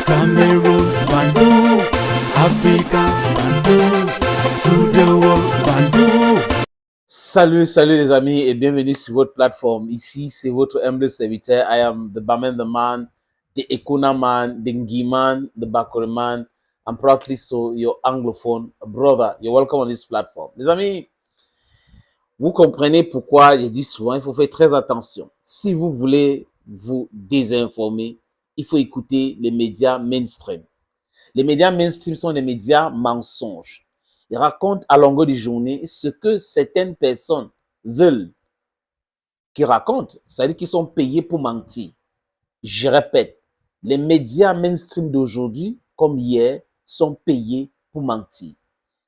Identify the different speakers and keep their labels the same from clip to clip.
Speaker 1: Cameroon, Bandung, Africa, Bandung, to the world, Bandung.
Speaker 2: Salut les amis et bienvenue sur votre plateforme. Ici, c'est votre humble serviteur. I am the Baman the Man, the Ekuna Man, the Ngi Man, the Bakore Man. I'm proudly so your anglophone brother. You're welcome on this platform. Les amis, vous comprenez pourquoi je dis souvent, il faut faire très attention. Si vous voulez vous désinformer, il faut écouter les médias mainstream. Les médias mainstream sont des médias mensonges. Ils racontent à longueur de journée ce que certaines personnes veulent qu'ils racontent. C'est-à-dire qu'ils sont payés pour mentir. Je répète, les médias mainstream d'aujourd'hui, comme hier, sont payés pour mentir.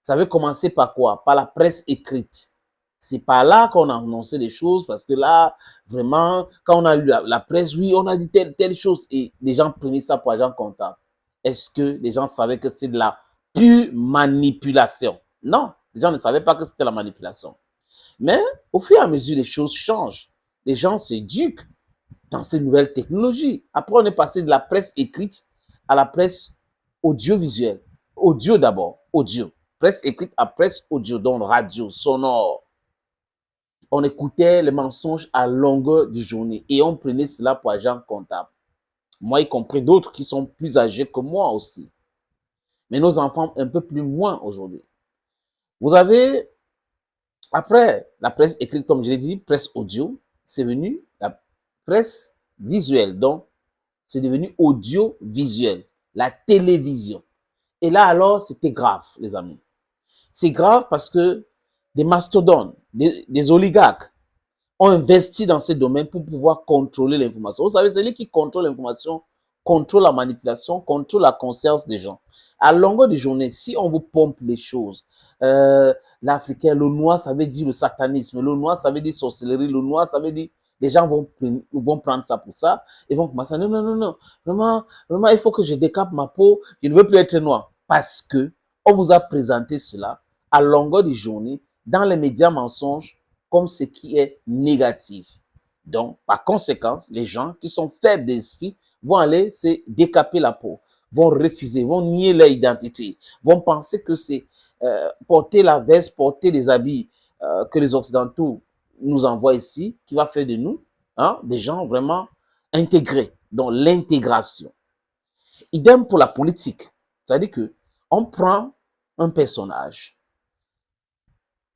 Speaker 2: Ça veut commencer par quoi? Par la presse écrite. C'est par là qu'on a annoncé des choses, parce que là, vraiment, quand on a lu la presse, oui, on a dit telle chose, et les gens prenaient ça pour agent comptable. Est-ce que les gens savaient que c'est de la pure manipulation? Non, les gens ne savaient pas que c'était la manipulation. Mais au fur et à mesure, les choses changent. Les gens s'éduquent dans ces nouvelles technologies. Après, on est passé de la presse écrite à la presse audiovisuelle. Audio d'abord, audio. Presse écrite à presse audio, donc radio, sonore. On écoutait les mensonges à longueur de journée et on prenait cela pour agent comptable. Moi, y compris d'autres qui sont plus âgés que moi aussi. Mais nos enfants, un peu plus moins aujourd'hui. Vous avez, après la presse écrite, comme je l'ai dit, presse audio, c'est venu la presse visuelle. Donc, c'est devenu audiovisuel, la télévision. Et là, alors, c'était grave, les amis. C'est grave parce que des mastodontes, des oligarques ont investi dans ces domaines pour pouvoir contrôler l'information. Vous savez, celui qui contrôle l'information, contrôle la manipulation, contrôle la conscience des gens. À longueur de journée, si on vous pompe les choses, l'Africain, le noir, ça veut dire le satanisme, le noir, ça veut dire sorcellerie, le noir, ça veut dire... Les gens vont prendre ça pour ça et vont commencer à dire non, vraiment, il faut que je décape ma peau, je ne veux plus être noir. Parce que on vous a présenté cela à longueur de journée dans les médias mensonges comme ce qui est négatif. Donc, par conséquent, les gens qui sont faibles d'esprit vont aller se décaper la peau, vont refuser, vont nier leur identité, vont penser que c'est porter la veste, porter des habits que les Occidentaux nous envoient ici, qui va faire de nous des gens vraiment intégrés, dans l'intégration. Idem pour la politique. C'est-à-dire qu'on prend un personnage,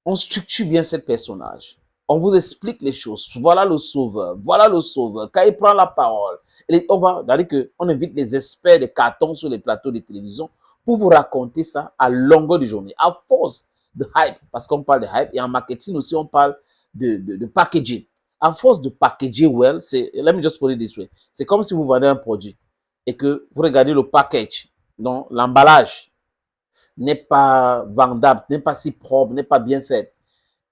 Speaker 2: on structure bien ce personnage, on vous explique les choses, voilà le sauveur, quand il prend la parole, on invite les experts des cartons sur les plateaux de télévision pour vous raconter ça à longueur de journée, à force de hype, parce qu'on parle de hype, et en marketing aussi, on parle de packaging. À force de packager well, let me just put it this way, c'est comme si vous vendez un produit et que vous regardez le package, donc l'emballage n'est pas vendable, n'est pas si propre, n'est pas bien fait.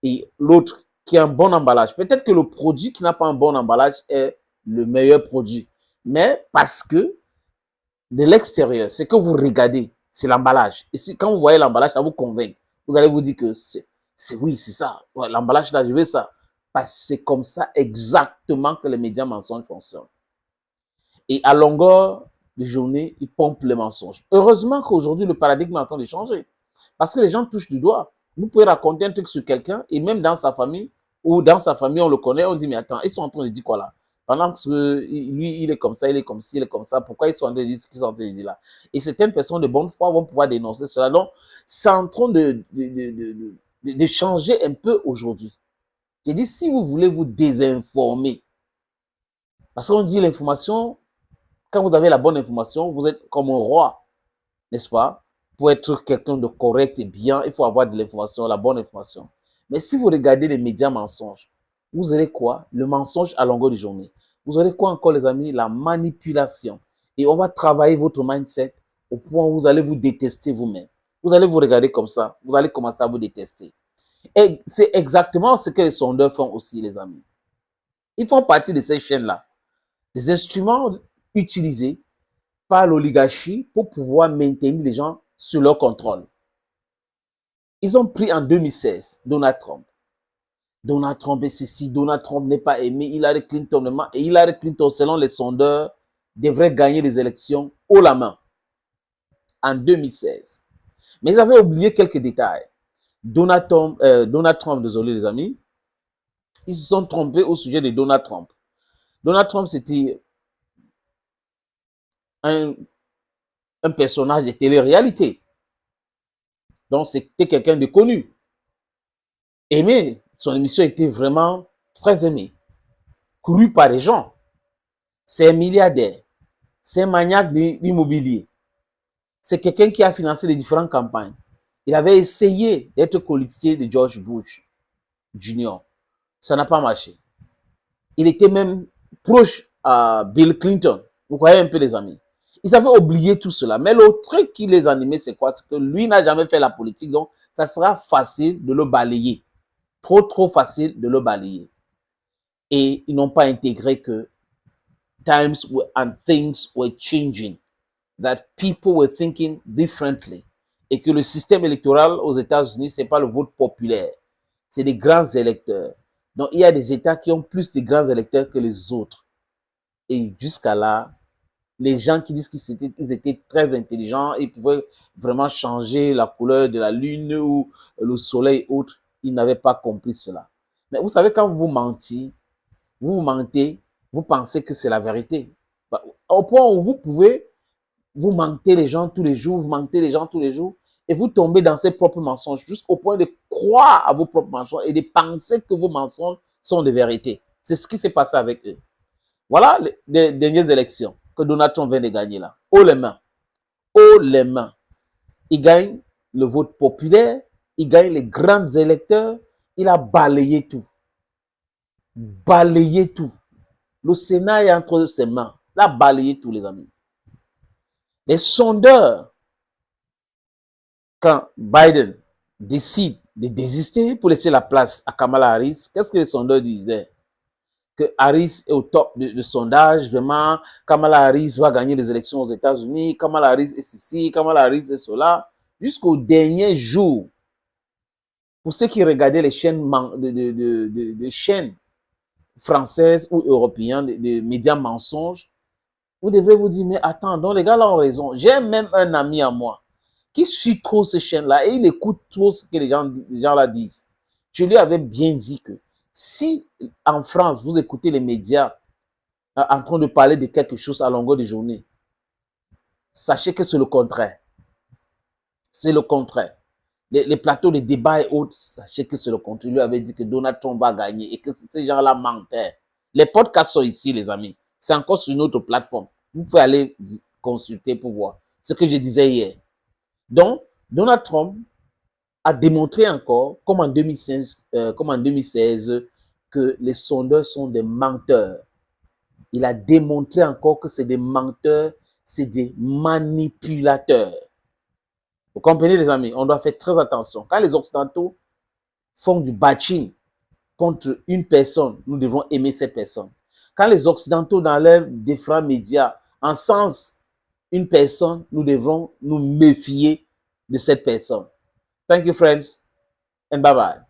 Speaker 2: Et l'autre qui a un bon emballage, peut-être que le produit qui n'a pas un bon emballage est le meilleur produit. Mais parce que de l'extérieur, ce que vous regardez, c'est l'emballage. Et quand vous voyez l'emballage, ça vous convainc. Vous allez vous dire que oui, c'est ça. Ouais, l'emballage là, je veux ça. Parce que c'est comme ça exactement que les médias mensonges fonctionnent. Et à longueur de journée, ils pompent les mensonges. Heureusement qu'aujourd'hui, le paradigme est en train de changer. Parce que les gens touchent du doigt. Vous pouvez raconter un truc sur quelqu'un et même dans sa famille, ou dans sa famille, on le connaît, on dit, mais attends, ils sont en train de dire quoi là? Pendant que lui, il est comme ça, il est comme ci, il est comme ça, pourquoi ils sont en train de dire ce qu'ils sont en train de dire là? Et certaines personnes de bonne foi vont pouvoir dénoncer cela. Donc, c'est en train de changer un peu aujourd'hui. J'ai dit, si vous voulez vous désinformer, parce qu'on dit l'information, quand vous avez la bonne information, vous êtes comme un roi, n'est-ce pas? Pour être quelqu'un de correct et bien, il faut avoir de l'information, la bonne information. Mais si vous regardez les médias mensonges, vous aurez quoi? Le mensonge à longueur de journée. Vous aurez quoi encore, les amis? La manipulation. Et on va travailler votre mindset au point où vous allez vous détester vous-même. Vous allez vous regarder comme ça. Vous allez commencer à vous détester. Et c'est exactement ce que les sondeurs font aussi, les amis. Ils font partie de ces chaînes-là. Des instruments utilisés par l'oligarchie pour pouvoir maintenir les gens sous leur contrôle. Ils ont pris en 2016 Donald Trump. Donald Trump est ceci, Donald Trump n'est pas aimé, Hillary Clinton, et Hillary Clinton, selon les sondeurs, devrait gagner les élections haut la main en 2016. Mais ils avaient oublié quelques détails. Donald Trump, désolé les amis, ils se sont trompés au sujet de Donald Trump. Donald Trump, c'était un personnage de télé-réalité. Donc, c'était quelqu'un de connu. Aimé. Son émission était vraiment très aimée. Couru par les gens. C'est un milliardaire. C'est un maniaque d'immobilier. C'est quelqu'un qui a financé les différentes campagnes. Il avait essayé d'être colistier de George Bush Jr. Ça n'a pas marché. Il était même proche à Bill Clinton. Vous voyez un peu les amis. Ils avaient oublié tout cela. Mais le truc qui les animait, c'est quoi? C'est que lui n'a jamais fait la politique. Donc, ça sera facile de le balayer. Trop facile de le balayer. Et ils n'ont pas intégré que times and things were changing. That people were thinking differently. Et que le système électoral aux États-Unis, ce n'est pas le vote populaire. C'est des grands électeurs. Donc, il y a des États qui ont plus de grands électeurs que les autres. Et jusqu'à là, les gens qui disent qu'ils étaient très intelligents, ils pouvaient vraiment changer la couleur de la lune ou le soleil et autres, ils n'avaient pas compris cela. Mais vous savez, quand vous mentez, vous mentez, vous pensez que c'est la vérité. Au point où vous pouvez, vous mentez les gens tous les jours, vous mentez les gens tous les jours, et vous tombez dans ces propres mensonges, jusqu'au point de croire à vos propres mensonges et de penser que vos mensonges sont des vérités. C'est ce qui s'est passé avec eux. Voilà les dernières élections que Donald Trump vient de gagner là. Haut les mains. Haut les mains. Il gagne le vote populaire, il gagne les grands électeurs, il a balayé tout. Balayé tout. Le Sénat est entre ses mains. Il a balayé tous les amis. Les sondeurs, quand Biden décide de désister pour laisser la place à Kamala Harris, qu'est-ce que les sondeurs disaient? Que Harris est au top de sondage, vraiment, Kamala Harris va gagner les élections aux États-Unis, Kamala Harris est ceci, Kamala Harris est cela, jusqu'au dernier jour. Pour ceux qui regardaient les chaînes, de chaînes françaises ou européennes, de médias mensonges, vous devez vous dire, mais attends, donc les gars là ont raison. J'ai même un ami à moi qui suit trop ces chaînes-là et il écoute trop ce que les gens là disent. Je lui avais bien dit que si en France, vous écoutez les médias en train de parler de quelque chose à longueur de journée, sachez que c'est le contraire. C'est le contraire. Les plateaux de débat et autres, sachez que c'est le contraire. Il lui avait dit que Donald Trump va gagner et que ces gens-là mentaient. Les podcasts sont ici, les amis. C'est encore sur une autre plateforme. Vous pouvez aller consulter pour voir ce que je disais hier. Donc, Donald Trump a démontré encore, comme en 2016, que les sondeurs sont des menteurs. Il a démontré encore que c'est des menteurs, c'est des manipulateurs. Vous comprenez, les amis? On doit faire très attention. Quand les Occidentaux font du bashing contre une personne, nous devons aimer cette personne. Quand les Occidentaux, dans leurs différents médias, encensent une personne, nous devons nous méfier de cette personne. Thank you, friends, and bye-bye.